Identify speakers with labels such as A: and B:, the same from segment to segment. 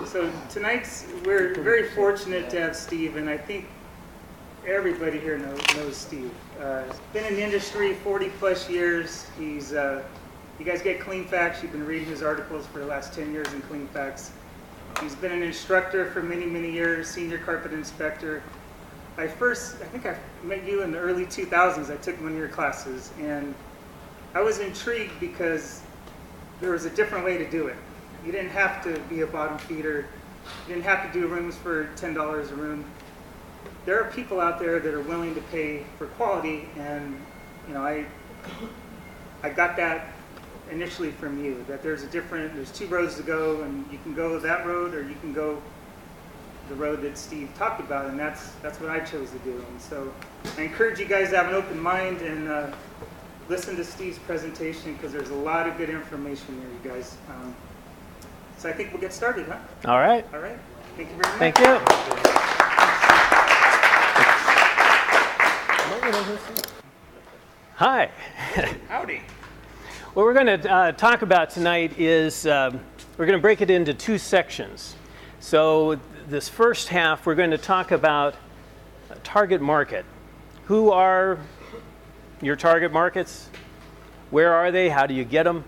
A: So we're very fortunate to have Steve, and I think everybody here knows Steve. He's been in the industry 40 plus years. You guys get Clean Facts. You've been reading his articles for the last 10 years in Clean Facts. He's been an instructor for many, many years, senior carpet inspector. I think I met you in the early 2000s. I took one of your classes, and I was intrigued because there was a different way to do it. You didn't have to be a bottom feeder. You didn't have to do rooms for $10 a room. There are people out there that are willing to pay for quality, and I got that initially from you, that there's two roads to go, and you can go that road or you can go the road that Steve talked about, and that's what I chose to do. And so I encourage you guys to have an open mind and listen to Steve's presentation, because there's a lot of good information here, you guys. So I think we'll get started, huh?
B: All right.
A: All right. Thank you very much.
B: Thank you. Hi.
C: Howdy.
B: What we're going to talk about tonight is we're going to break it into two sections. So this first half, we're going to talk about target market. Who are your target markets? Where are they? How do you get them?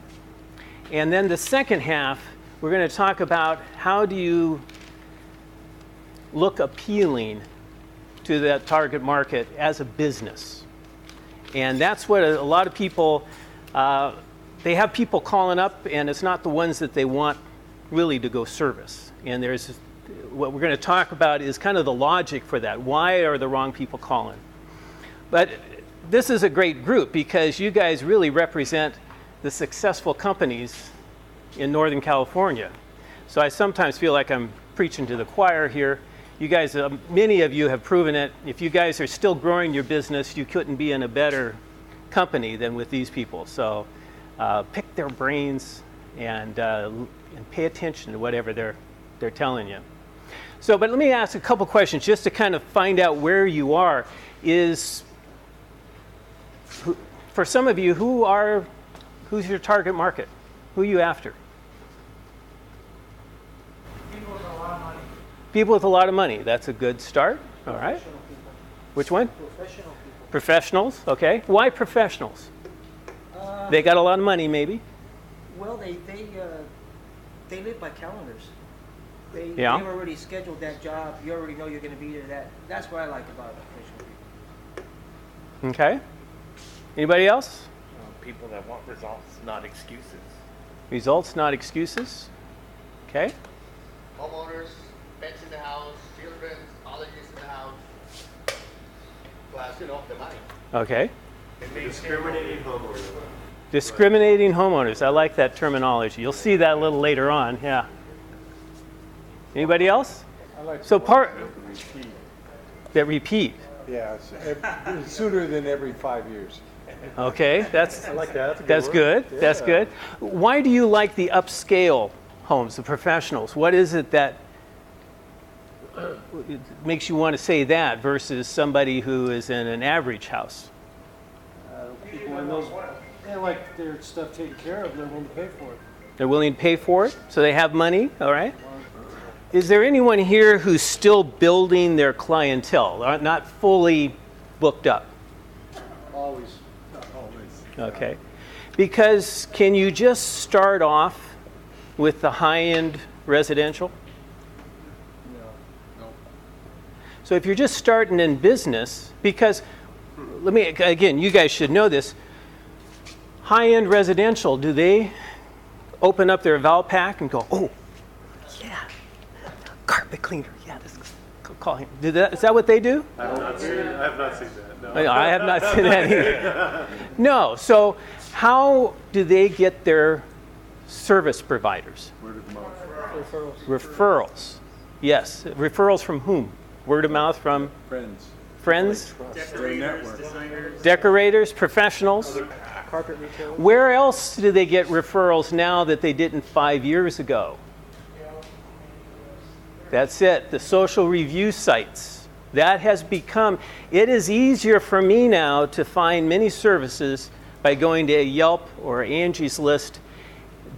B: And then the second half, we're going to talk about how do you look appealing to that target market as a business. And that's what a lot of people, they have people calling up, and it's not the ones that they want really to go service. And what we're going to talk about is kind of the logic for that. Why are the wrong people calling? But this is a great group because you guys really represent the successful companies in Northern California. So I sometimes feel like I'm preaching to the choir here. You guys, many of you have proven it. If you guys are still growing your business, you couldn't be in a better company than with these people. So pick their brains and pay attention to whatever they're telling you. So, but let me ask a couple questions just to kind of find out where you are. For some of you, who's your target market? Who are you after?
A: People with a lot of money.
B: People with a lot of money. That's a good start. All right.
A: Professional people.
B: Which one?
A: Professional people.
B: Professionals. Okay. Why professionals? They got a lot of money, maybe.
D: Well, they live by calendars. They've already scheduled that job. You already know you're going to be there. That's what I like about professional people.
B: Okay. Anybody else?
C: People that want results, not excuses.
B: Results, not excuses. Okay.
E: Homeowners, pets in the house, children, allergies in the house. Plus, the money.
B: Okay.
C: Discriminating homeowners.
B: Discriminating homeowners. I like that terminology. You'll see that a little later on. Yeah. Anybody else?
F: I like
B: So
F: the
B: part
F: ones that repeat.
B: that repeat.
F: Yeah, sooner than every 5 years.
B: Okay, that's
F: I like that.
B: That's good.
F: Yeah.
B: That's good. Why do you like the upscale homes, the professionals? What is it that makes you want to say that versus somebody who is in an average house?
G: People in those, they like their stuff taken care of, they're willing to pay for it.
B: They're willing to pay for it, so they have money, all right? Is there anyone here who's still building their clientele, not fully booked up?
G: Always.
F: Not always.
B: Okay. Because can you just start off with the high-end residential?
F: No.
B: So if you're just starting in business, because again, you guys should know this, high-end residential, do they open up their Valpak and go, oh, yeah, carpet cleaner, yeah, call him. Is that what they do?
H: I have not seen that. No.
B: I have not seen that either. No. So how do they get their service providers?
F: Word of mouth.
B: Referrals. Yes. Referrals from whom? Word of mouth from
F: Friends.
B: friends,
A: Decorators,
F: network.
A: designers.
B: decorators, professionals.
D: Carpet retailer.
B: Where else do they get referrals now that they didn't 5 years ago? That's it, the social review sites. That has become, it is easier for me now to find many services by going to Yelp or Angie's List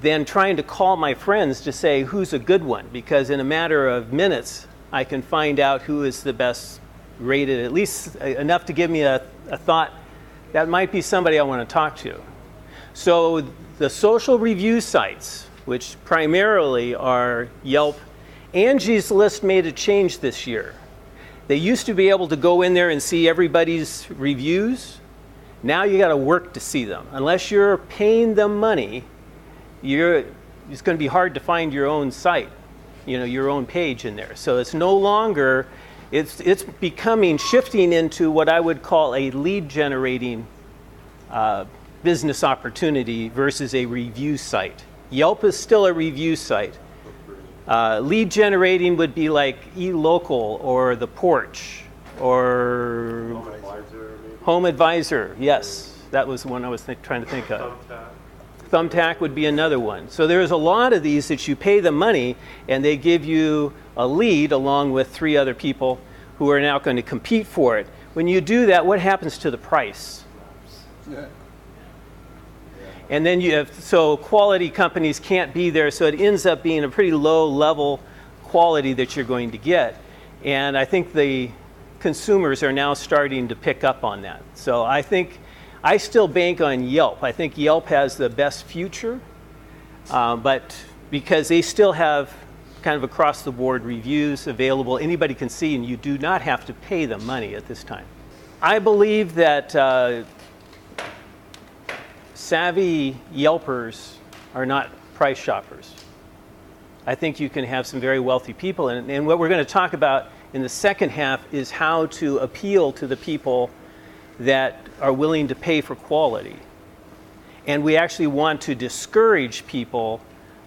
B: than trying to call my friends to say who's a good one, because in a matter of minutes, I can find out who is the best rated, at least enough to give me a thought that might be somebody I want to talk to. So the social review sites, which primarily are Yelp, Angie's List made a change this year. They used to be able to go in there and see everybody's reviews. Now you got to work to see them. Unless you're paying them money, it's going to be hard to find your own site, your own page in there. So it's no longer, it's becoming, shifting into what I would call a lead generating business opportunity versus a review site. Yelp is still a review site. Lead generating would be like eLocal or The Porch or
H: Home Advisor, maybe.
B: Home Advisor. Yes, that was the one I was trying to think of. Thumbtack would be another one. So there's a lot of these that you pay the money and they give you a lead along with 3 other people who are now going to compete for it. When you do that, what happens to the price?
F: Yeah.
B: And then so quality companies can't be there, so it ends up being a pretty low level quality that you're going to get. And I think the consumers are now starting to pick up on that. So I still bank on Yelp. I think Yelp has the best future, but because they still have kind of across the board reviews available, anybody can see, and you do not have to pay them money at this time. I believe that savvy Yelpers are not price shoppers. I think you can have some very wealthy people, and what we're going to talk about in the second half is how to appeal to the people that are willing to pay for quality. And we actually want to discourage people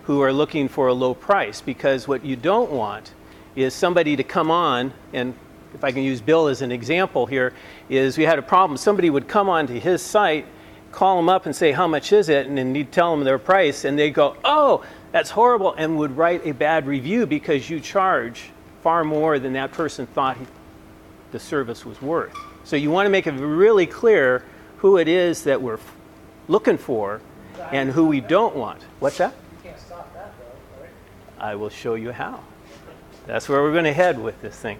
B: who are looking for a low price, because what you don't want is somebody to come on, and if I can use Bill as an example here, is we had a problem. Somebody would come onto his site, call them up and say, how much is it? And then you'd tell them their price, and they'd go, oh, that's horrible, and would write a bad review because you charge far more than that person thought the service was worth. So you want to make it really clear who it is that we're looking for and who we don't want. What's that?
D: You can't stop that though, right?
B: I will show you how. That's where we're going to head with this thing.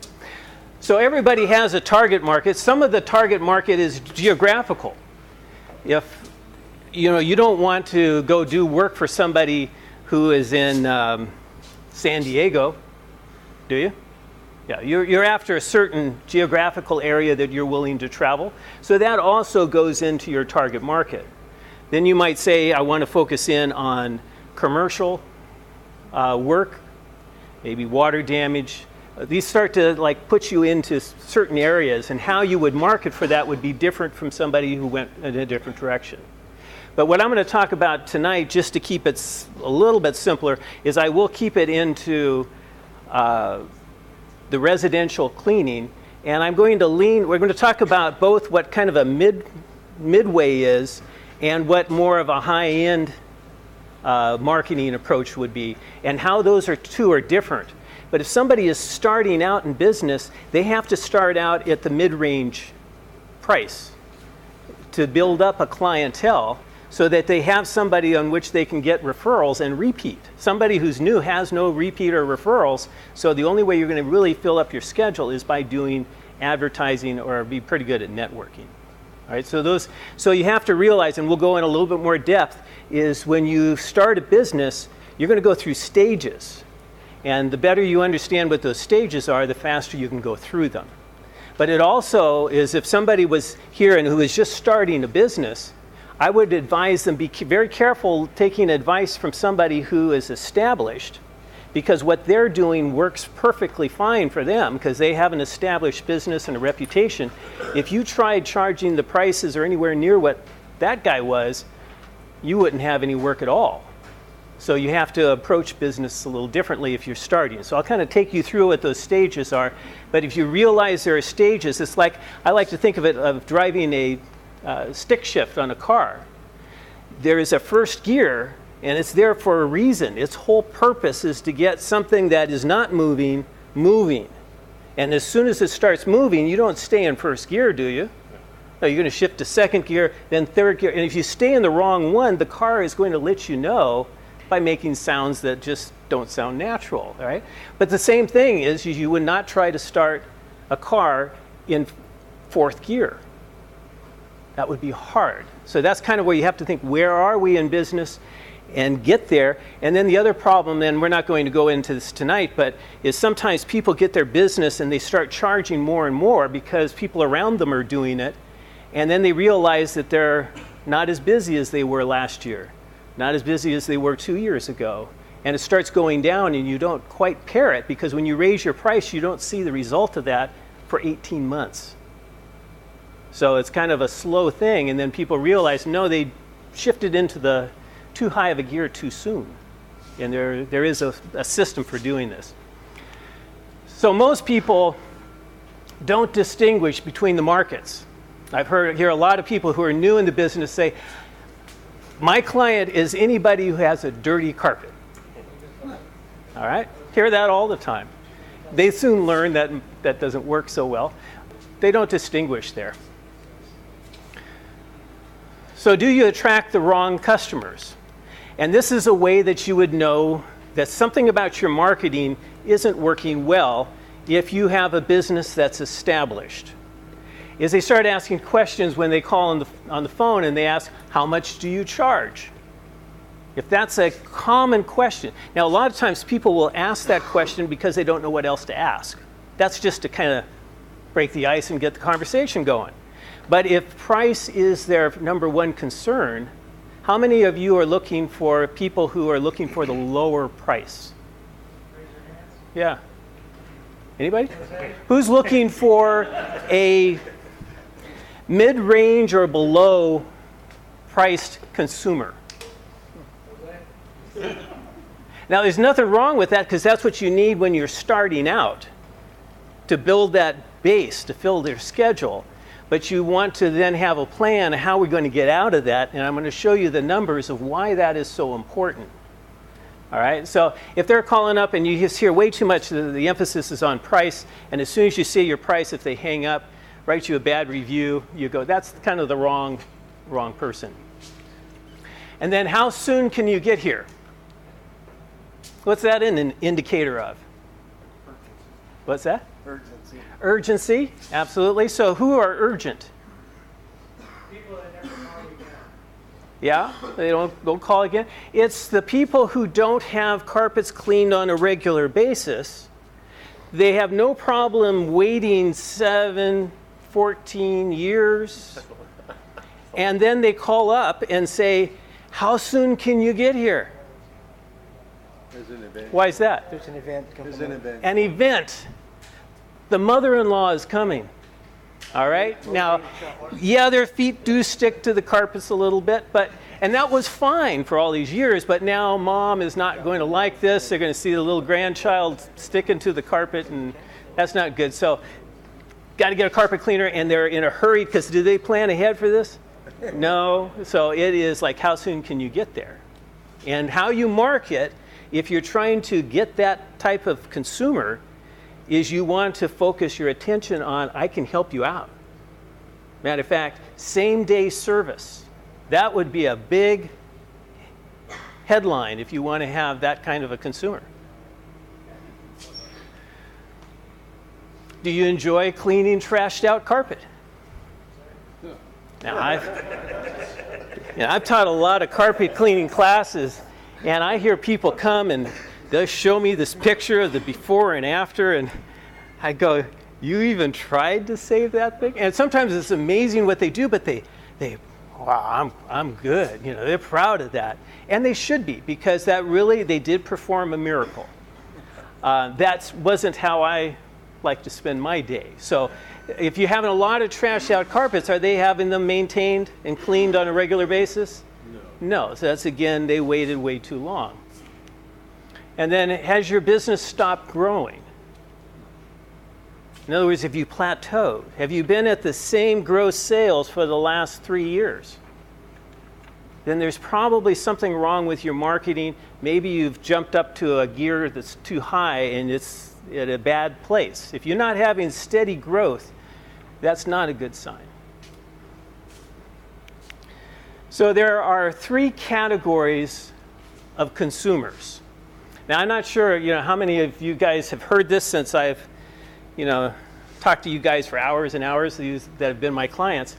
B: So everybody has a target market. Some of the target market is geographical. If you don't want to go do work for somebody who is in San Diego, do you? Yeah, you're after a certain geographical area that you're willing to travel. So that also goes into your target market. Then you might say, I want to focus in on commercial work, maybe water damage. These start to put you into certain areas, and how you would market for that would be different from somebody who went in a different direction. But what I'm going to talk about tonight, just to keep it a little bit simpler, is I will keep it into the residential cleaning, and we're going to talk about both what kind of a midway is and what more of a high-end marketing approach would be, and how those two are different. But if somebody is starting out in business, they have to start out at the mid-range price to build up a clientele so that they have somebody on which they can get referrals and repeat. Somebody who's new has no repeat or referrals, so the only way you're going to really fill up your schedule is by doing advertising or be pretty good at networking. All right, so you have to realize, and we'll go in a little bit more depth, is when you start a business, you're going to go through stages. And the better you understand what those stages are, the faster you can go through them. But it also is, if somebody was here and who is just starting a business, I would advise them be very careful taking advice from somebody who is established, because what they're doing works perfectly fine for them because they have an established business and a reputation. If you tried charging the prices or anywhere near what that guy was, you wouldn't have any work at all. So you have to approach business a little differently if you're starting. So I'll kind of take you through what those stages are. But if you realize there are stages, it's like, I like to think of it of driving a stick shift on a car. There is a first gear, and it's there for a reason. Its whole purpose is to get something that is not moving, moving. And as soon as it starts moving, you don't stay in first gear, do you? No, you're going to shift to second gear, then third gear. And if you stay in the wrong one, the car is going to let you know by making sounds that just don't sound natural, right? But the same thing is you would not try to start a car in fourth gear. That would be hard. So that's kind of where you have to think, where are we in business, and get there. And then the other problem, and we're not going to go into this tonight, but is sometimes people get their business and they start charging more and more because people around them are doing it. And then they realize that they're not as busy as they were last year, not as busy as they were 2 years ago. And it starts going down and you don't quite pair it, because when you raise your price, you don't see the result of that for 18 months. So it's kind of a slow thing, and then people realize, no, they shifted into the too high of a gear too soon. And there is a system for doing this. So most people don't distinguish between the markets. I've hear a lot of people who are new in the business say, my client is anybody who has a dirty carpet. All right? Hear that all the time. They soon learn that that doesn't work so well. They don't distinguish there. So do you attract the wrong customers? And this is a way that you would know that something about your marketing isn't working well if you have a business that's established. Is they start asking questions when they call on the phone, and they ask, how much do you charge? If that's a common question. Now, a lot of times people will ask that question because they don't know what else to ask. That's just to kind of break the ice and get the conversation going. But if price is their number one concern, how many of you are looking for people who are looking for the lower price?
A: Raise your hands.
B: Yeah. Anybody? Who's looking for a mid-range or below priced consumer? Now, there's nothing wrong with that, because that's what you need when you're starting out, to build that base, to fill their schedule. But you want to then have a plan of how we're going to get out of that, and I'm going to show you the numbers of why that is so important. All right, so if they're calling up and you just hear way too much, the emphasis is on price, and as soon as you see your price, if they hang up, write you a bad review, you go, that's kind of the wrong person. And then how soon can you get here? What's that an indicator of? What's that?
F: Urgency.
B: Urgency, absolutely. So who are urgent?
A: People that never call you again.
B: Yeah, they don't call again. It's the people who don't have carpets cleaned on a regular basis. They have no problem waiting 7, 14 years. And then they call up and say, how soon can you get here?
F: There's an event.
B: Why is that?
D: There's an event coming
F: There's an
D: up.
F: event.
B: An event. The mother-in-law is coming. All right? Now, yeah, their feet do stick to the carpets a little bit, and that was fine for all these years, but now mom is not going to like this. They're going to see the little grandchild sticking to the carpet, and that's not good. So, got to get a carpet cleaner, and they're in a hurry, because do they plan ahead for this? No. So it is like, how soon can you get there? And how you market, if you're trying to get that type of consumer, is you want to focus your attention on, I can help you out. Matter of fact, same-day service. That would be a big headline if you want to have that kind of a consumer. Do you enjoy cleaning trashed out carpet? Now, I've taught a lot of carpet cleaning classes, and I hear people come and they'll show me this picture of the before and after, and I go, you even tried to save that thing? And sometimes it's amazing what they do, but they wow, I'm good. You know, they're proud of that. And they should be, because that really, they did perform a miracle. That wasn't how I like to spend my day. So if you're having a lot of trashed out carpets, are they having them maintained and cleaned on a regular basis? No. So that's, again, they waited way too long. And then, has your business stopped growing? In other words, have you plateaued? Have you been at the same gross sales for the last 3 years? Then there's probably something wrong with your marketing. Maybe you've jumped up to a gear that's too high and it's at a bad place. If you're not having steady growth, that's not a good sign. So there are 3 categories of consumers. Now, I'm not sure, how many of you guys have heard this since I've, talked to you guys for hours and hours, these that have been my clients.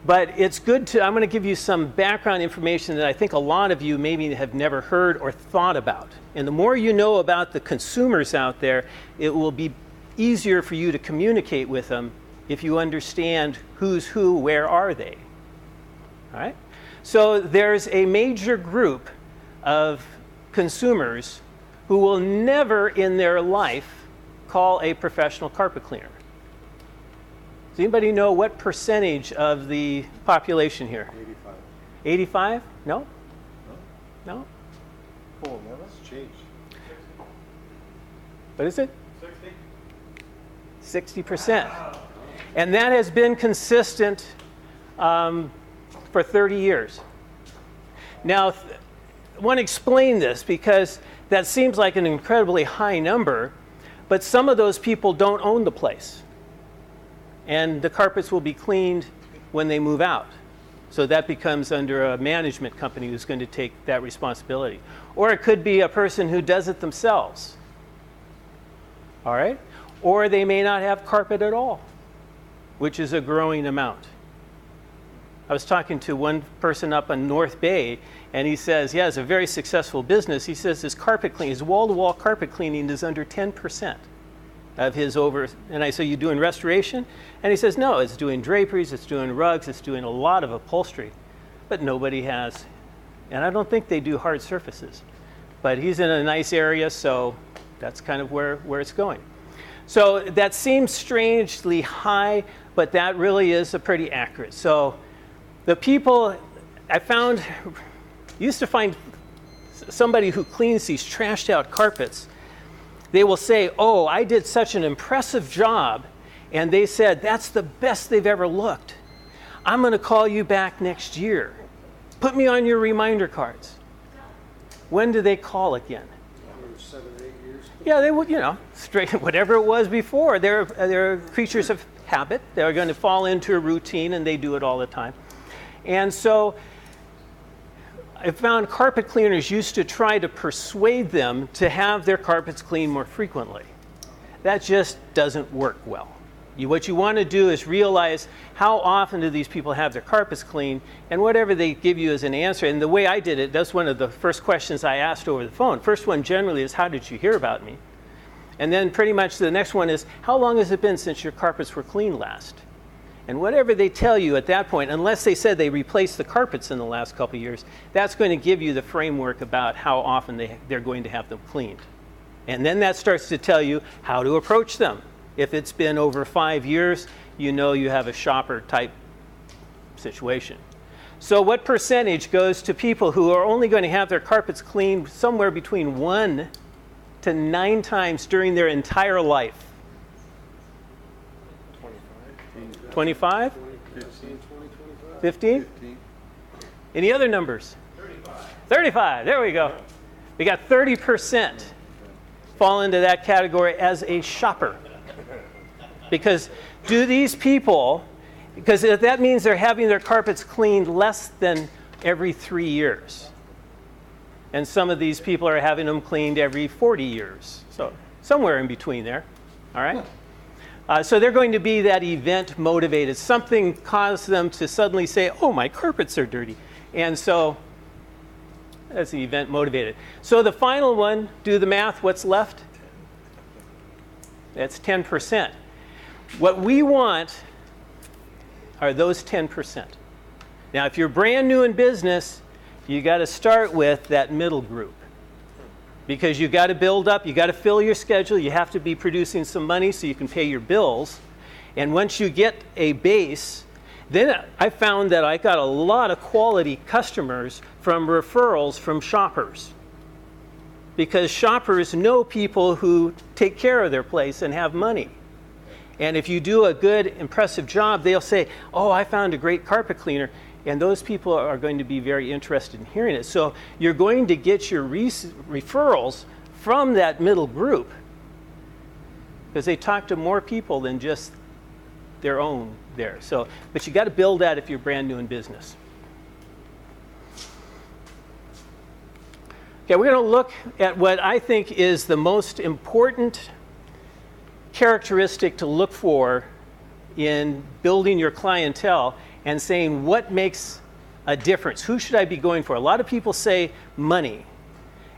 B: But it's good to, I'm going to give you some background information that I think a lot of you maybe have never heard or thought about. And the more you know about the consumers out there, it will be easier for you to communicate with them if you understand who's who, where are they. All right? So there's a major group of consumers who will never in their life call a professional carpet cleaner. Does anybody know what percentage of the population here?
F: 85.
B: 85? No? No?
F: Cool, now that's changed.
B: What is it? 60%. And that has been consistent for 30 years. Now, I want to explain this because that seems like an incredibly high number, but some of those people don't own the place. And the carpets will be cleaned when they move out. So that becomes under a management company who's going to take that responsibility. Or it could be a person who does it themselves. All right? Or they may not have carpet at all, which is a growing amount. I was talking to one person up on North Bay, and he says, yeah, it's a very successful business. He says his carpet cleaning, his wall-to-wall carpet cleaning is under 10% of his over. And I say, you doing restoration? And he says, no, it's doing draperies, it's doing rugs, it's doing a lot of upholstery. But nobody has, and I don't think they do hard surfaces. But he's in a nice area, so that's kind of where it's going. So that seems strangely high, but that really is pretty accurate. So the people I found, used to find somebody who cleans these trashed out carpets, they will say, oh, I did such an impressive job, and they said, that's the best they've ever looked. I'm going to call you back next year. Put me on your reminder cards. When do they call again?
G: 7 or 8 years.
B: Yeah, they would, straight whatever it was before. They're creatures of habit. They're going to fall into a routine, and they do it all the time. And so I found carpet cleaners used to try to persuade them to have their carpets cleaned more frequently. That just doesn't work well. What you want to do is realize how often do these people have their carpets cleaned, and whatever they give you as an answer. And the way I did it, that's one of the first questions I asked over the phone. First one generally is, how did you hear about me? And then pretty much the next one is, how long has it been since your carpets were cleaned last? And whatever they tell you at that point, unless they said they replaced the carpets in the last couple of years, that's going to give you the framework about how often they're going to have them cleaned. And then that starts to tell you how to approach them. If it's been over 5 years, you know you have a shopper type situation. So what percentage goes to people who are only going to have their carpets cleaned somewhere between 1 to 9 times during their entire life? 25? 15? Any other numbers? 35. There we go. We got 30% fall into that category as a shopper. Because do these people, because that means they're having their carpets cleaned less than every 3 years. And some of these people are having them cleaned every 40 years. So somewhere in between there. All right? So they're going to be that event motivated. Something caused them to suddenly say, oh, my carpets are dirty. And so that's the event motivated. So the final one, do the math, what's left? That's 10%. What we want are those 10%. Now, if you're brand new in business, you got to start with that middle group. Because you've got to build up, you've got to fill your schedule, you have to be producing some money so you can pay your bills. And once you get a base, then I found that I got a lot of quality customers from referrals from shoppers. Because shoppers know people who take care of their place and have money. And if you do a good, impressive job, they'll say, oh, I found a great carpet cleaner. And those people are going to be very interested in hearing it. So you're going to get your referrals from that middle group because they talk to more people than just their own there. So, but you got to build that if you're brand new in business. Okay, we're going to look at what I think is the most important characteristic to look for in building your clientele and saying what makes a difference. Who should I be going for? A lot of people say money.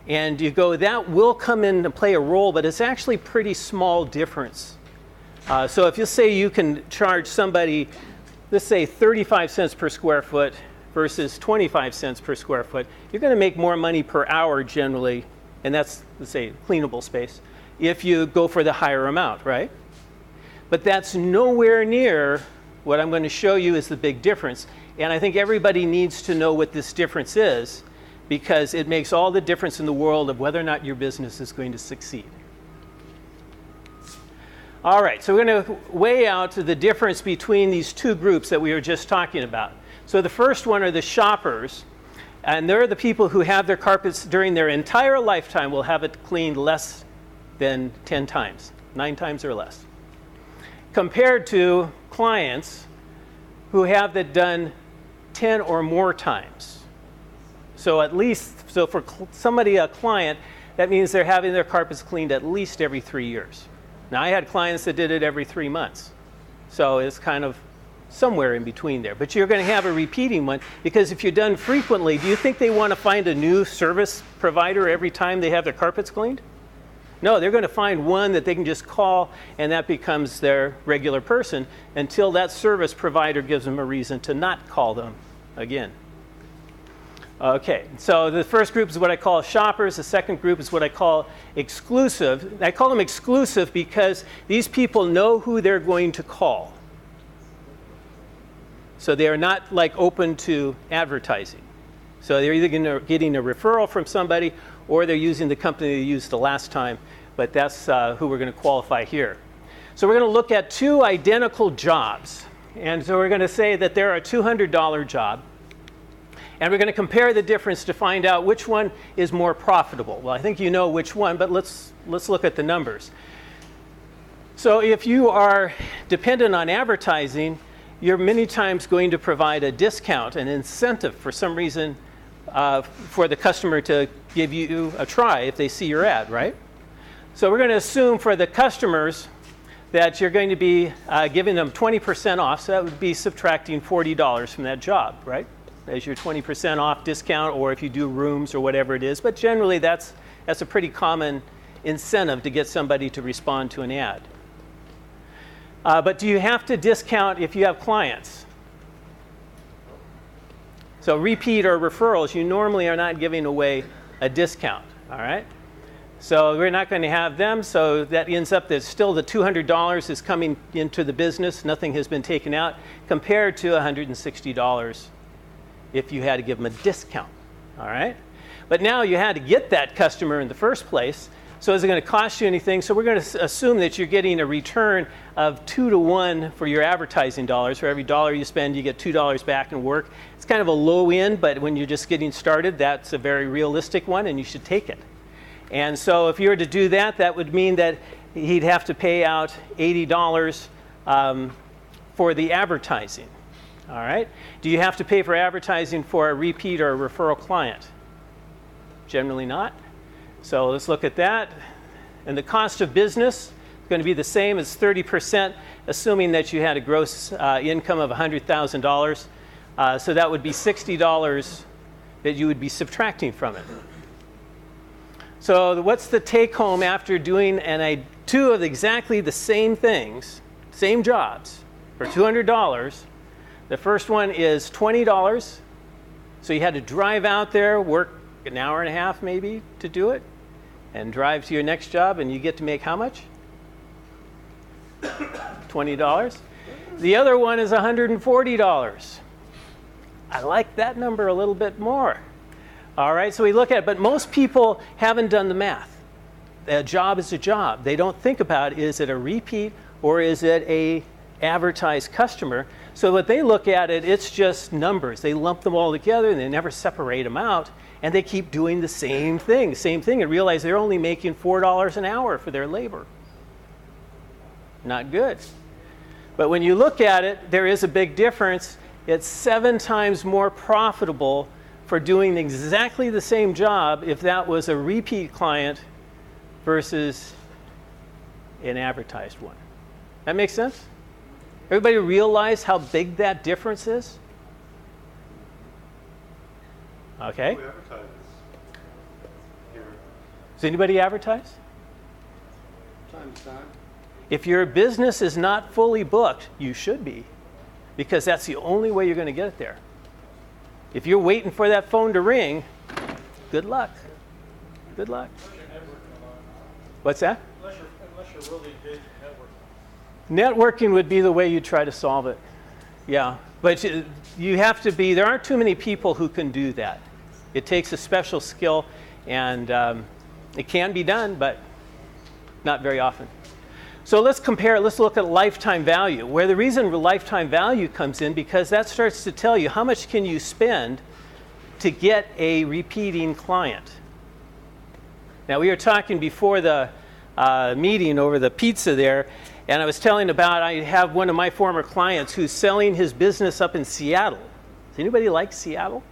B: And you go, that will come in and play a role, but it's actually pretty small difference. So if you say you can charge somebody, let's say 35 cents per square foot versus 25 cents per square foot, you're going to make more money per hour generally, and that's, let's say, cleanable space, if you go for the higher amount, right? But that's nowhere near what I'm going to show you is the big difference. And I think everybody needs to know what this difference is, because it makes all the difference in the world of whether or not your business is going to succeed. All right, so we're going to weigh out the difference between these two groups that we were just talking about. So the first one are the shoppers, and they're the people who have their carpets during their entire lifetime will have it cleaned less than 10 times, 9 times or less. Compared to clients who have that done 10 or more times. So at least, so for somebody, a client, that means they're having their carpets cleaned at least every 3 years. Now I had clients that did it every 3 months. So it's kind of somewhere in between there. But you're going to have a repeating one, because if you're done frequently, do you think they want to find a new service provider every time they have their carpets cleaned? No, they're going to find one that they can just call, and that becomes their regular person until that service provider gives them a reason to not call them again. Okay, so the first group is what I call shoppers. The second group is what I call exclusive. I call them exclusive because these people know who they're going to call. So they are not like open to advertising. So they're either getting a referral from somebody, or they're using the company they used the last time, but that's who we're going to qualify here. So we're going to look at 2 identical jobs. And so we're going to say that they're a $200 job. And we're going to compare the difference to find out which one is more profitable. Well, I think you know which one, but let's look at the numbers. So if you are dependent on advertising, you're many times going to provide a discount, an incentive for some reason for the customer to give you a try if they see your ad, right? So we're going to assume for the customers that you're going to be giving them 20% off. So that would be subtracting $40 from that job, right? As your 20% off discount, or if you do rooms or whatever it is. But generally, that's a pretty common incentive to get somebody to respond to an ad. But do you have to discount if you have clients? So repeat or referrals, you normally are not giving away a discount, all right? So we're not going to have them, so that ends up that still the $200 is coming into the business, nothing has been taken out, compared to $160 if you had to give them a discount, all right? But now you had to get that customer in the first place, so is it going to cost you anything? So we're going to assume that you're getting a return of 2 to 1 for your advertising dollars. For every dollar you spend, you get $2 back in work. It's kind of a low end, but when you're just getting started, that's a very realistic one, and you should take it. And so if you were to do that, that would mean that he'd have to pay out $80 for the advertising. All right? Do you have to pay for advertising for a repeat or a referral client? Generally not. So let's look at that. And the cost of business is going to be the same as 30%, assuming that you had a gross income of $100,000. So that would be $60 that you would be subtracting from it. So what's the take home after doing 2 of exactly the same things, same jobs, for $200? The first one is $20. So you had to drive out there, work an hour and a half maybe to do it, and drive to your next job, and you get to make how much? $20. The other one is $140. I like that number a little bit more. All right, so we look at it, but most people haven't done the math. A job is a job. They don't think about, is it a repeat or is it a advertised customer? So what they look at it's just numbers. They lump them all together and they never separate them out, and they keep doing the same thing, and realize they're only making $4 an hour for their labor. Not good. But when you look at it, there is a big difference. It's 7 times more profitable for doing exactly the same job if that was a repeat client versus an advertised one. That makes sense? Everybody realize how big that difference is? Okay.
H: Who advertises here?
B: Does anybody advertise?
G: Time to time.
B: If your business is not fully booked, you should be, because that's the only way you're going to get it there. If you're waiting for that phone to ring, good luck. Good luck. What's that?
G: Unless you're really big networking.
B: Networking would be the way you try to solve it. Yeah, but you have to be, there aren't too many people who can do that. It takes a special skill, and it can be done, but not very often. So let's compare, let's look at lifetime value, where the reason lifetime value comes in, because that starts to tell you how much can you spend to get a repeating client. Now, we were talking before the meeting over the pizza there, and I was telling about, I have one of my former clients who's selling his business up in Seattle. Does anybody like Seattle?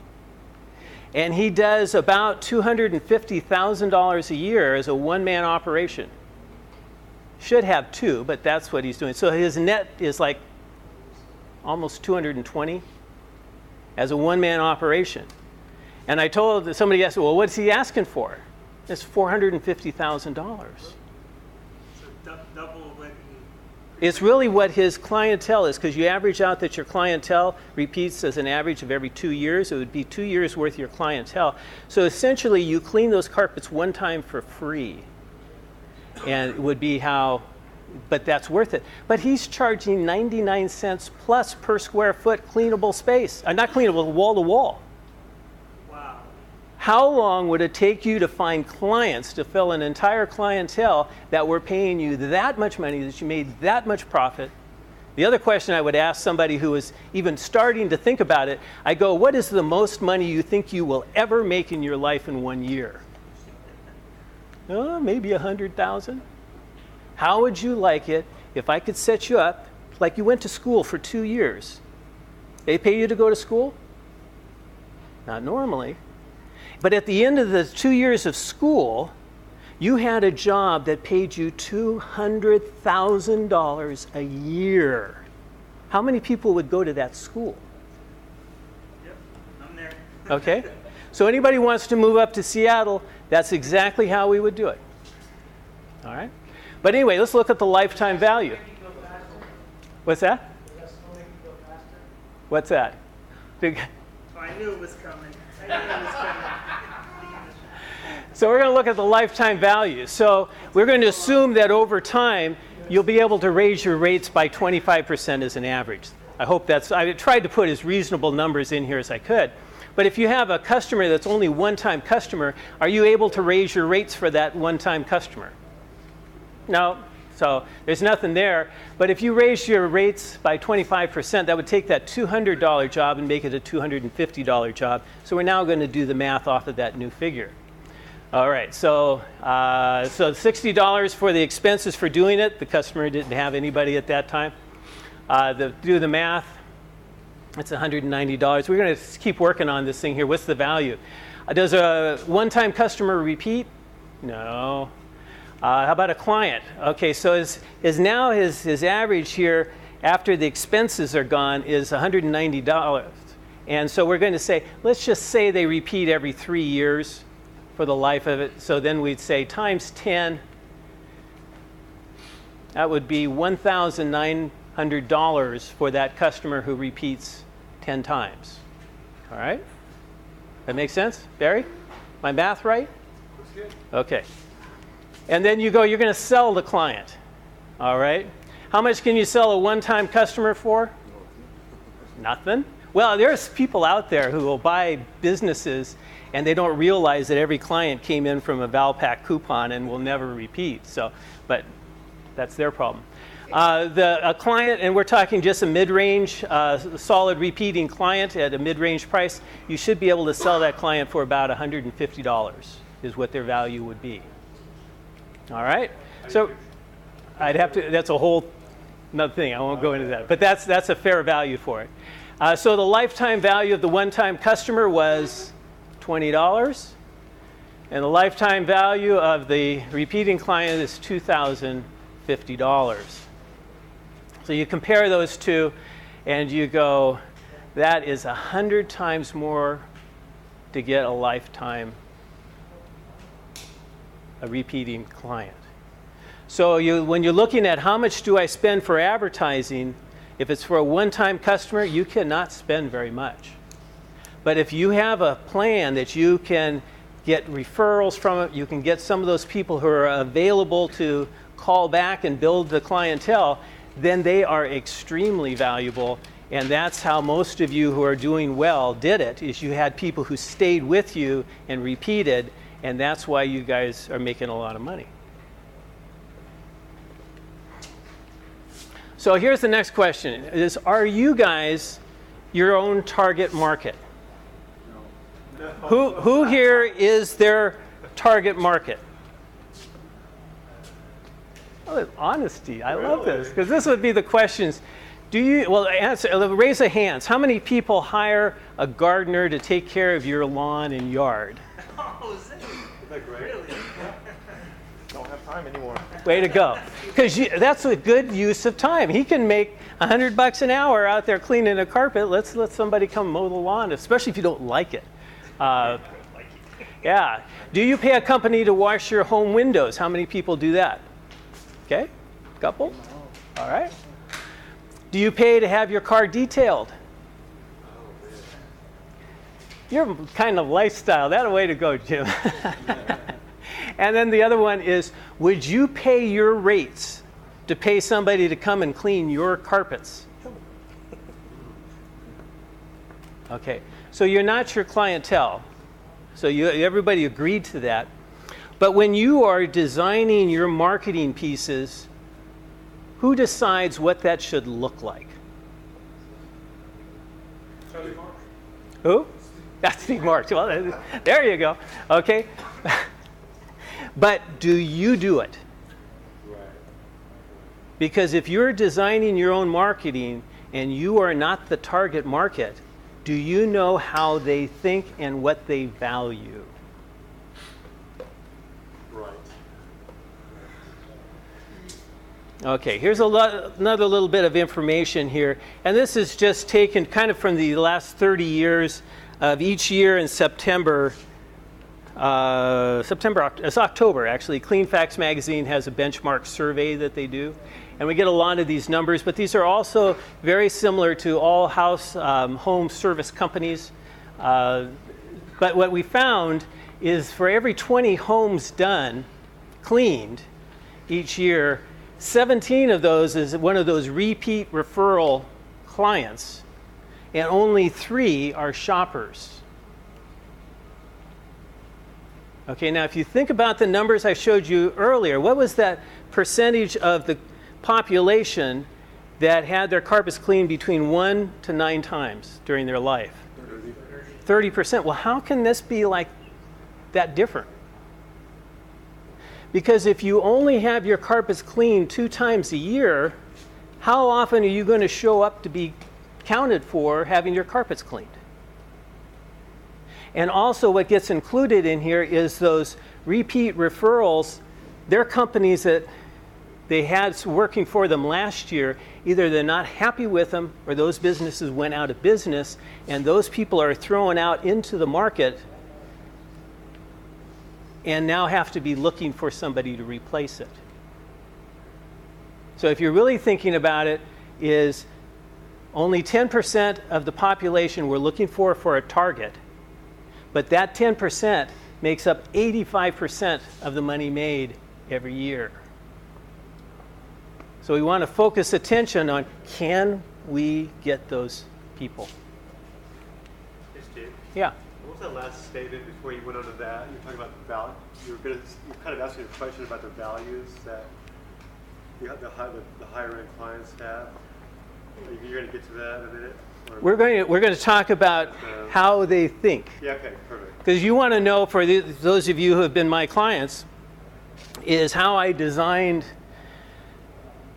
B: And he does about $250,000 a year as a one-man operation. Should have two, but that's what he's doing. So his net is like almost 220 as a one-man operation. And I told somebody, asked, well, what's he asking for? It's $450,000.
A: So double what he...
B: It's really what his clientele is, because you average out that your clientele repeats as an average of every 2 years. It would be 2 years worth of your clientele. So essentially, you clean those carpets one time for free. And it would be how, but that's worth it. But he's charging 99 cents plus per square foot cleanable space. Not cleanable, wall to wall.
A: Wow.
B: How long would it take you to find clients to fill an entire clientele that were paying you that much money, that you made that much profit? The other question I would ask somebody who is even starting to think about it, I go, what is the most money you think you will ever make in your life in 1 year? Maybe 100,000. How would you like it if I could set you up like you went to school for 2 years? They pay you to go to school? Not normally. But at the end of the 2 years of school, you had a job that paid you $200,000 a year. How many people would go to that school?
A: Yep, I'm there.
B: Okay? So anybody who wants to move up to Seattle, that's exactly how we would do it. All right? But anyway, let's look at the lifetime value. What's that? What's that?
A: I knew it was coming.
B: So we're going to look at the lifetime value. So we're going to assume that over time, you'll be able to raise your rates by 25% as an average. I hope that's, I tried to put as reasonable numbers in here as I could. But if you have a customer that's only one-time customer, are you able to raise your rates for that one-time customer? No. So there's nothing there. But if you raise your rates by 25%, that would take that $200 job and make it a $250 job. So we're now going to do the math off of that new figure. All right, so $60 for the expenses for doing it. The customer didn't have anybody at that time. Do the math. It's $190. We're going to keep working on this thing here. What's the value? Does a one-time customer repeat? No. How about a client? Okay, so is now his average here after the expenses are gone is $190. And so we're going to say, let's just say they repeat every 3 years for the life of it. So then we'd say times 10, that would be $1,900 for that customer who repeats 10 times. All right? That makes sense? Barry? My math right?
H: That's good.
B: Okay. And then you go, you're going to sell the client. All right? How much can you sell a one-time customer for? Nothing. Well, there's people out there who will buy businesses and they don't realize that every client came in from a Valpak coupon and will never repeat. So, but that's their problem. A client, and we're talking just a mid-range, solid repeating client at a mid-range price, you should be able to sell that client for about $150 is what their value would be. All right? So I'd have to, that's a whole another thing. I won't go into that. But that's a fair value for it. So the lifetime value of the one-time customer was $20. And the lifetime value of the repeating client is $2,050. So you compare those two and you go, that is 100 times more to get a lifetime, a repeating client. So when you're looking at how much do I spend for advertising, if it's for a one-time customer, you cannot spend very much. But if you have a plan that you can get referrals from it, you can get some of those people who are available to call back and build the clientele, then they are extremely valuable. And that's how most of you who are doing well did it, is you had people who stayed with you and repeated, and that's why you guys are making a lot of money. So here's the next question, is are you guys your own target market? No. Who here is their target market? Oh, honesty, I love this, because this would be the questions. Do you, well, answer, raise of hands. How many people hire a gardener to take care of your lawn and yard?
C: Oh, is that great? Really? Don't have time anymore.
B: Way to go. Because that's a good use of time. He can make $100 an hour out there cleaning a carpet. Let's let somebody come mow the lawn, especially if you don't like it. Yeah. Do you pay a company to wash your home windows? How many people do that? Okay. Couple? All right. Do you pay to have your car detailed? Your kind of lifestyle. That a way to go, Jim. And then the other one is, would you pay your rates to pay somebody to come and clean your carpets? Okay, so you're not your clientele. So everybody agreed to that. But when you are designing your marketing pieces, who decides what that should look like? Who? That's Steve Marks. Well, there you go. Okay. But do you do it? Right. Because if you're designing your own marketing and you are not the target market, do you know how they think and what they value?
H: Right.
B: Okay, here's another little bit of information here. And this is just taken kind of from the last 30 years of each year in September. It's October, actually. CleanFacts magazine has a benchmark survey that they do. And we get a lot of these numbers, but these are also very similar to all house home service companies. But what we found is for every 20 homes done, cleaned each year, 17 of those is one of those repeat referral clients, and only 3 are shoppers. Okay, now if you think about the numbers I showed you earlier, what was that percentage of the population that had their carpets cleaned between 1 to 9 times during their life? 30%. Well, how can this be like that different? Because if you only have your carpets cleaned 2 times a year, how often are you going to show up to be counted for having your carpets cleaned? And also what gets included in here is those repeat referrals. They're companies that they had working for them last year. Either they're not happy with them or those businesses went out of business, and those people are thrown out into the market and now have to be looking for somebody to replace it. So if you're really thinking about it, is only 10% of the population we're looking for a target, but that 10% makes up 85% of the money made every year. So we want to focus attention on, can we get those people?
H: Hey, Steve.
B: Yeah.
H: What was that last statement before you went on to that? You were talking about the value. You were kind of asking a question about the values that the higher end clients have. Are you going to get to that in a minute?
B: We're going to talk about how they think.
H: Yeah. Okay. Perfect.
B: Because you want to know, for those of you who have been my clients, is how I designed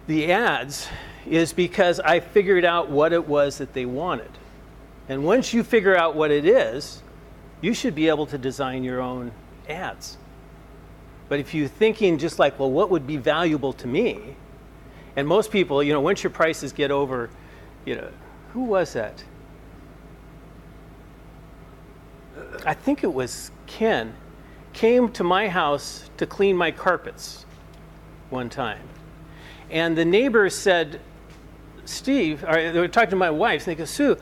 B: the ads is because I figured out what it was that they wanted. And once you figure out what it is, you should be able to design your own ads. But if you're thinking just like, well, what would be valuable to me? And most people, once your prices get over, who was that? I think it was Ken, came to my house to clean my carpets one time. And the neighbors said, Steve, or they were talking to my wife, and they go, Sue,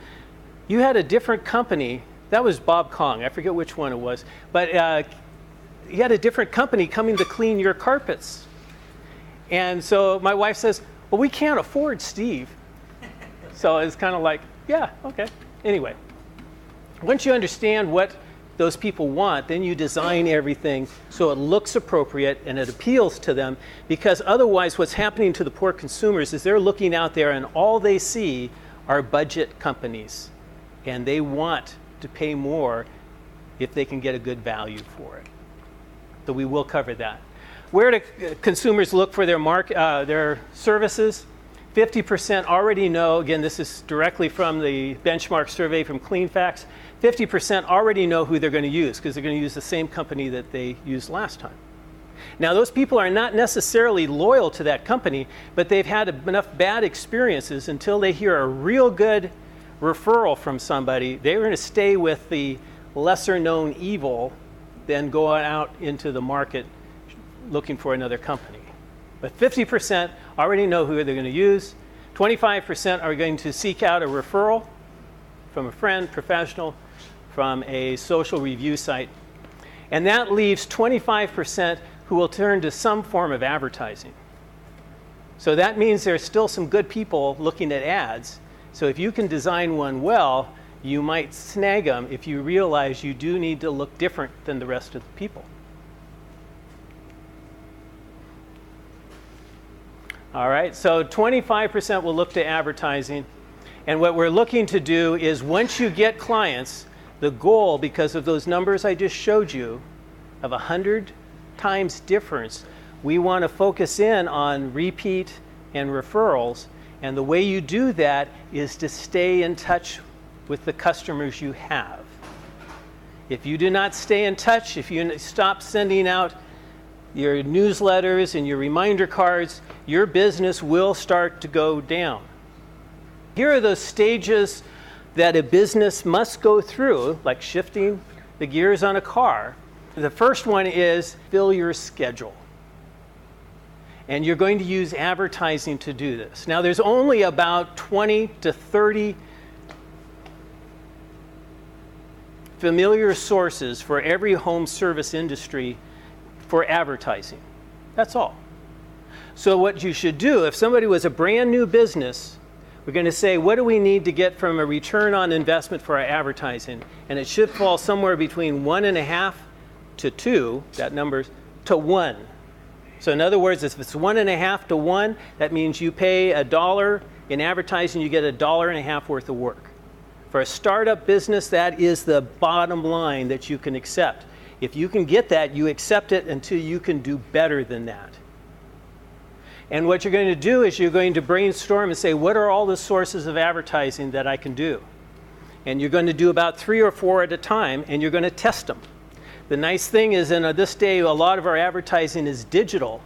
B: you had a different company. That was Bob Kong. I forget which one it was. But you had a different company coming to clean your carpets. And so my wife says, well, we can't afford Steve. So it's kind of like, yeah, okay. Anyway, once you understand what those people want, then you design everything so it looks appropriate and it appeals to them, because otherwise what's happening to the poor consumers is they're looking out there and all they see are budget companies, and they want to pay more if they can get a good value for it. So we will cover that. Where do consumers look for their services? 50% already know, again, this is directly from the benchmark survey from CleanFacts, 50% already know who they're going to use because they're going to use the same company that they used last time. Now, those people are not necessarily loyal to that company, but they've had enough bad experiences until they hear a real good referral from somebody. They're going to stay with the lesser known evil than go out into the market looking for another company. But 50% already know who they're going to use. 25% are going to seek out a referral from a friend, professional, from a social review site. And that leaves 25% who will turn to some form of advertising. So that means there's still some good people looking at ads. So if you can design one well, you might snag them if you realize you do need to look different than the rest of the people. All right, so 25% will look to advertising. And what we're looking to do is once you get clients, the goal, because of those numbers I just showed you, of 100 times difference, we want to focus in on repeat and referrals. And the way you do that is to stay in touch with the customers you have. If you do not stay in touch, if you stop sending out your newsletters and your reminder cards, your business will start to go down. Here are those stages that a business must go through, like shifting the gears on a car. The first one is fill your schedule. And you're going to use advertising to do this. Now, there's only about 20 to 30 familiar sources for every home service industry for advertising. That's all. So what you should do, if somebody was a brand new business, we're going to say, what do we need to get from a return on investment for our advertising? And it should fall somewhere between 1.5 to 2, that number, to 1. So in other words, if it's 1.5 to 1, that means you pay $1 in advertising, you get $1.50 worth of work. For a startup business, that is the bottom line that you can accept. If you can get that, you accept it until you can do better than that. And what you're going to do is you're going to brainstorm and say, what are all the sources of advertising that I can do? And you're going to do about 3 or 4 at a time, and you're going to test them. The nice thing is, in this day, a lot of our advertising is digital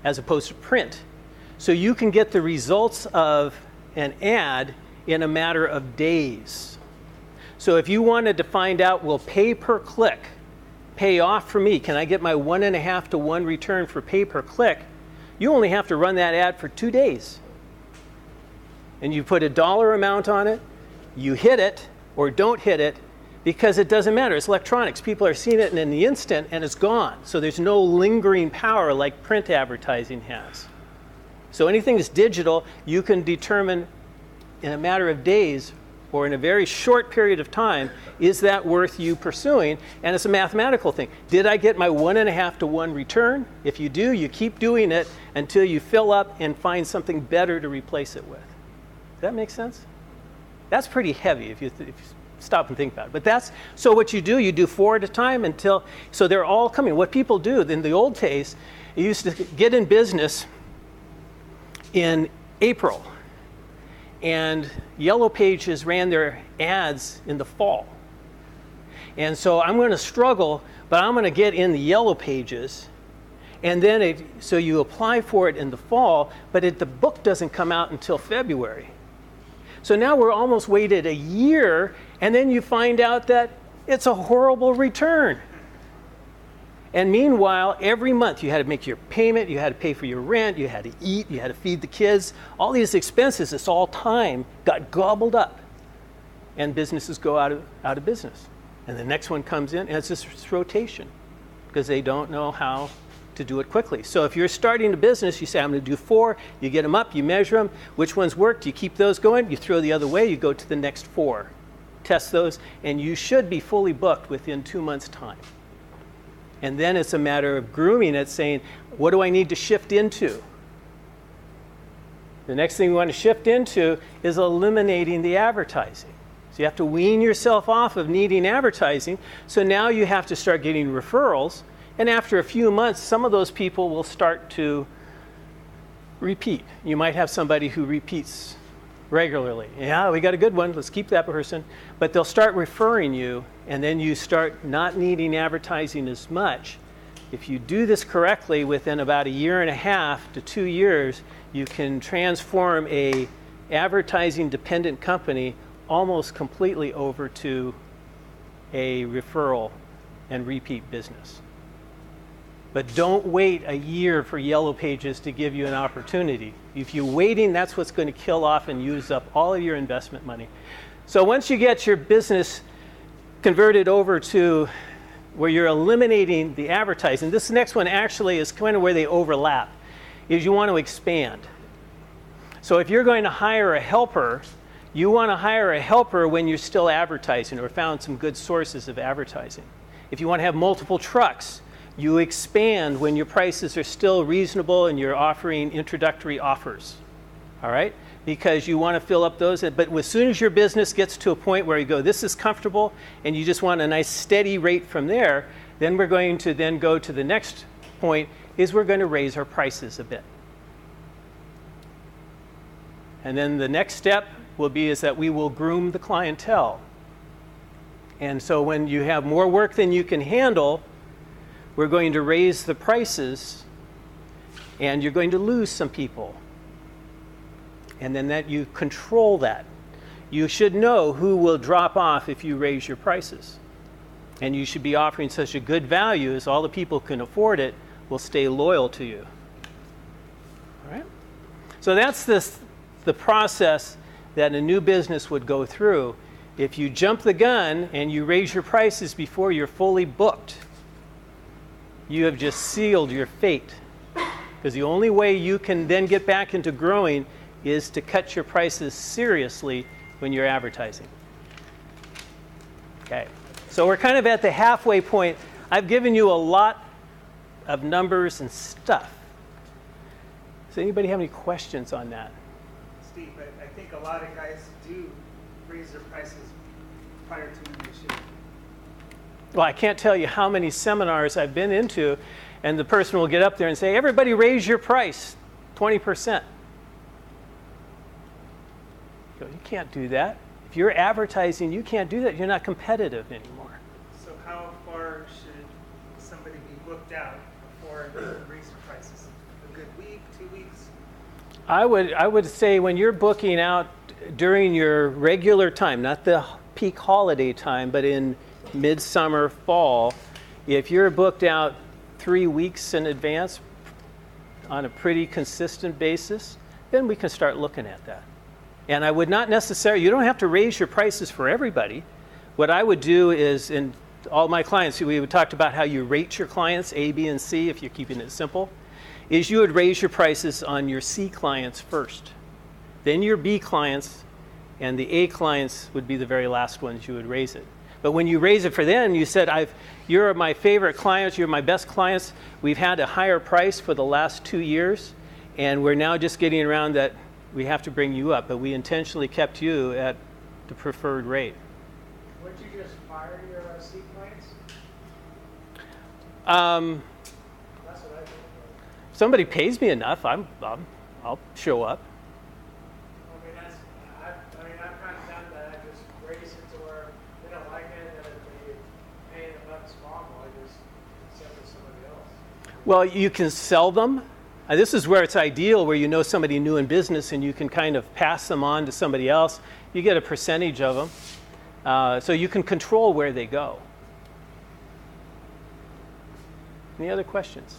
B: as opposed to print. So you can get the results of an ad in a matter of days. So if you wanted to find out, will pay per click pay off for me? Can I get my 1.5 to 1 return for pay per click? You only have to run that ad for 2 days. And you put a dollar amount on it, you hit it or don't hit it, because it doesn't matter. It's electronics. People are seeing it in the instant and it's gone. So there's no lingering power like print advertising has. So anything that's digital, you can determine in a matter of days or in a very short period of time, is that worth you pursuing? And it's a mathematical thing. Did I get my 1.5 to 1 return? If you do, you keep doing it until you fill up and find something better to replace it with. Does that make sense? That's pretty heavy if you stop and think about it. But that's, so what you do 4 at a time until, so they're all coming. What people do in the old days, you used to get in business in April. And Yellow Pages ran their ads in the fall. And so I'm going to struggle, but I'm going to get in the yellow pages. And then so you apply for it in the fall, but the book doesn't come out until February. So now we're almost waited a year, and then you find out that it's a horrible return. And meanwhile, every month you had to make your payment, you had to pay for your rent, you had to eat, you had to feed the kids. All these expenses, it's all time, got gobbled up. And businesses go out of business. And the next one comes in, and it's this rotation because they don't know how to do it quickly. So if you're starting a business, you say, I'm going to do 4, you get them up, you measure them, which ones worked, you keep those going, you throw the other way, you go to the next 4. Test those, and you should be fully booked within 2 months' time. And then it's a matter of grooming it, saying, what do I need to shift into? The next thing you want to shift into is eliminating the advertising. So you have to wean yourself off of needing advertising. So now you have to start getting referrals. And after a few months, some of those people will start to repeat. You might have somebody who repeats regularly. Yeah, we got a good one. Let's keep that person. But they'll start referring you, and then you start not needing advertising as much. If you do this correctly, within about 1.5 to 2 years, you can transform a advertising-dependent company almost completely over to a referral and repeat business. But don't wait a year for Yellow Pages to give you an opportunity. If you're waiting, that's what's going to kill off and use up all of your investment money. So once you get your business converted over to where you're eliminating the advertising, this next one actually is kind of where they overlap, is you want to expand. So if you're going to hire a helper, you want to hire a helper when you're still advertising or found some good sources of advertising. If you want to have multiple trucks, you expand when your prices are still reasonable and you're offering introductory offers, all right? Because you want to fill up those. But as soon as your business gets to a point where you go, this is comfortable, and you just want a nice steady rate from there, then we're going to then go to the next point, is we're going to raise our prices a bit. And then the next step will be is that we will groom the clientele. And so when you have more work than you can handle, we're going to raise the prices, and you're going to lose some people. And then that you control that. You should know who will drop off if you raise your prices. And you should be offering such a good value as all the people who can afford it will stay loyal to you. All right? So that's the process that a new business would go through. If you jump the gun and you raise your prices before you're fully booked, you have just sealed your fate. Because the only way you can then get back into growing is to cut your prices seriously when you're advertising. Okay, so we're kind of at the halfway point. I've given you a lot of numbers and stuff. Does anybody have any questions on that?
A: Steve, I think a lot of guys do raise their prices prior to when they should.
B: Well, I can't tell you how many seminars I've been into, and the person will get up there and say, everybody raise your price 20%. You can't do that. If you're advertising, you can't do that. You're not competitive anymore.
A: So how far should somebody be booked out before they raise their prices? A good week, 2 weeks?
B: I would say when you're booking out during your regular time, not the peak holiday time, but in midsummer, fall, if you're booked out 3 weeks in advance on a pretty consistent basis, then we can start looking at that. And I would not necessarily, you don't have to raise your prices for everybody. What I would do is, in all my clients, we talked about how you rate your clients, A, B, and C, if you're keeping it simple, is you would raise your prices on your C clients first. Then your B clients, and the A clients would be the very last ones you would raise it. But when you raise it for them, you said, you're my favorite clients, you're my best clients. We've had a higher price for the last 2 years, and we're now just getting around that we have to bring you up, but we intentionally kept you at the preferred rate.
G: Wouldn't you just fire your C clients? That's what I think.
B: If somebody pays me enough, I'll show up.
G: I've kind of done that. I just raise it to where they don't like it, and
B: Well, you can sell them. This is where it's ideal, where you know somebody new in business and you can kind of pass them on to somebody else. You get a percentage of them. So you can control where they go. Any other questions?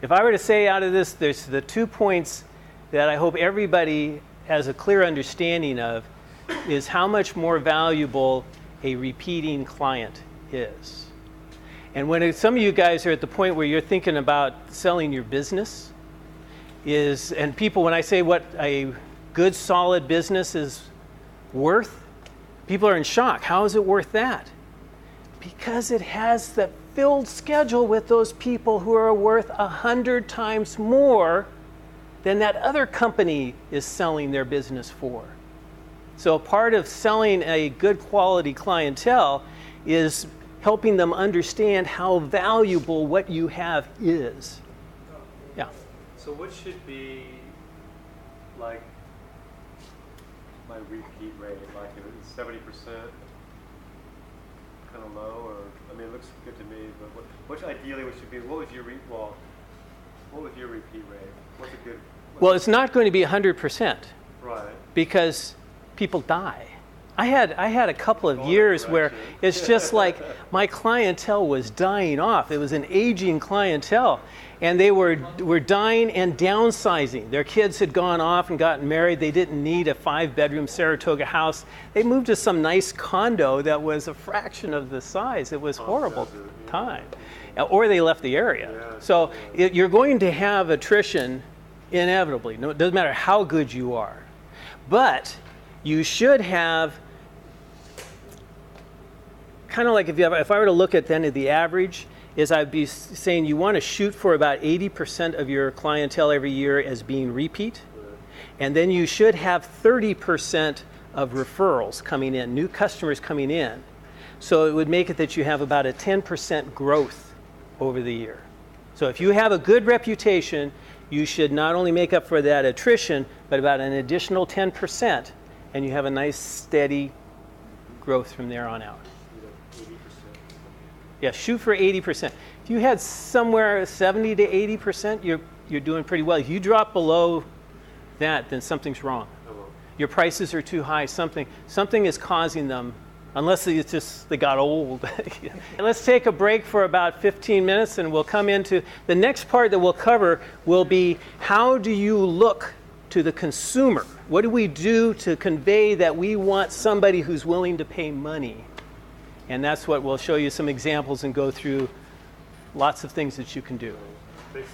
B: If I were to say out of this, there's the 2 points that I hope everybody has a clear understanding of, is how much more valuable a repeating client is. And when some of you guys are at the point where you're thinking about selling your business, and people, when I say what a good, solid business is worth, people are in shock. How is it worth that? Because it has the filled schedule with those people who are worth 100 times more than that other company is selling their business for. So part of selling a good quality clientele is helping them understand how valuable what you have is. Yeah.
H: So what should be like my repeat rate? Like if it's 70%, kind of low, or I mean, it looks good to me. But what ideally what should be? What was your repeat rate? What's a good?
B: Well, it's not going to be 100%.
H: Right.
B: Because people die. I had a couple of years where it's just like my clientele was dying off. It was an aging clientele, and they were dying and downsizing. Their kids had gone off and gotten married. They didn't need a 5-bedroom Saratoga house. They moved to some nice condo that was a fraction of the size. It was horrible time. Or they left the area. So you're going to have attrition inevitably. No, it doesn't matter how good you are. But you should have, kind of like if I were to look at then at the average, is I'd be saying you want to shoot for about 80% of your clientele every year as being repeat. And then you should have 30% of referrals coming in, new customers coming in. So it would make it that you have about a 10% growth over the year. So if you have a good reputation, you should not only make up for that attrition, but about an additional 10%, and you have a nice steady growth from there on out.
H: 80%.
B: Yeah, shoot for 80%. If you had somewhere 70 to 80%, you're doing pretty well. If you drop below that, then something's wrong. Your prices are too high. Something is causing them, unless it's just they got old. Let's take a break for about 15 minutes, and we'll come into the next part that we'll cover will be how do you look to the consumer? What do we do to convey that we want somebody who's willing to pay money? And that's what we'll show you some examples and go through lots of things that you can do.
H: Thanks.